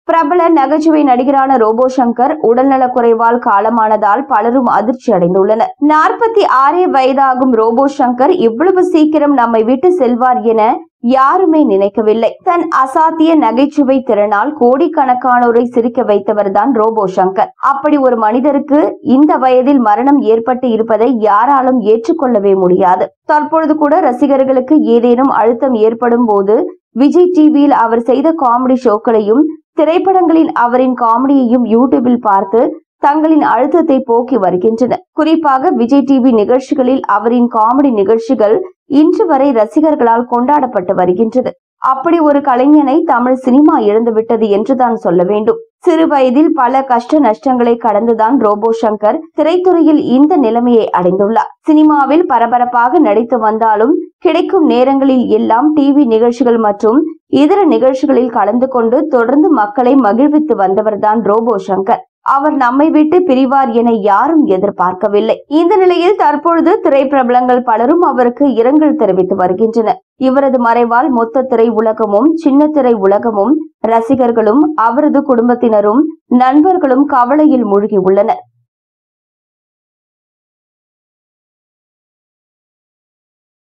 பிரபல நகைச்சுவை நடிகரான ரோபோ சங்கர் உடல்நலக்குறைவால் காலமானதால் பலரும் அதிர்ச்சி அடைந்துள்ளனர். 46 வயதாகும் ரோபோ சங்கர் இவ்வளவு சீக்கிரம் நம்மை விட்டு செல்வார் என யாருமே நினைக்கவில்லை. தன் அசாத்திய நகைச்சுவை திறனால் கோடிக்கணக்கானோரை சிரிக்க வைத்தவர்தான் ரோபோ சங்கர். அப்படி ஒரு மனிதருக்கு இந்த வயதில் மரணம் ஏற்பட்டு இருப்பதை யாராலும் ஏற்றுக்கொள்ளவே முடியாது. தற்பொழுது கூட ரசிகர்களுக்கு ஏதேனும் அழுத்தம் ஏற்படும் போது விஜய் டிவியில் அவர் செய்த காமெடி ஷோக்களையும் திரைப்படங்களின் அவரின் காமெடியையும் யூடியூபில் பார்த்து தங்களின் அழுத்தத்தை போக்கி வருகின்றனர். குறிப்பாக விஜய் டிவி நிகழ்ச்சிகளில் அவரின் காமெடி நிகழ்ச்சிகள் இன்று வரை ரசிகர்களால் கொண்டாடப்பட்டு வருகின்றது. அப்படி ஒரு கலைஞனை தமிழ் சினிமா இழந்துவிட்டது என்றுதான் சொல்ல வேண்டும். சிறு வயதில் பல கஷ்ட நஷ்டங்களை கடந்துதான் ரோபோ சங்கர் திரைத்துறையில் இந்த நிலைமையை அடைந்துள்ளார். சினிமாவில் பரபரப்பாக நடித்து வந்தாலும் கிடைக்கும் நேரங்களில் எல்லாம் டிவி நிகழ்ச்சிகள் மற்றும் இதர நிகழ்ச்சிகளில் கலந்து கொண்டு தொடர்ந்து மக்களை மகிழ்வித்து வந்தவர்தான் ரோபோ சங்கர். அவர் நம்மை விட்டு பிரிவார் என யாரும் எதிர்பார்க்கவில்லை. இந்த நிலையில் தற்பொழுது திரைப்பிரபலங்கள் பலரும் அவருக்கு இரங்கல் தெரிவித்து வருகின்றனர். இவரது மறைவால் மொத்த திரை உலகமும் சின்ன திரை உலகமும் ரசிகர்களும் அவரது குடும்பத்தினரும் நண்பர்களும் கவலையில் மூழ்கி உள்ளனர்.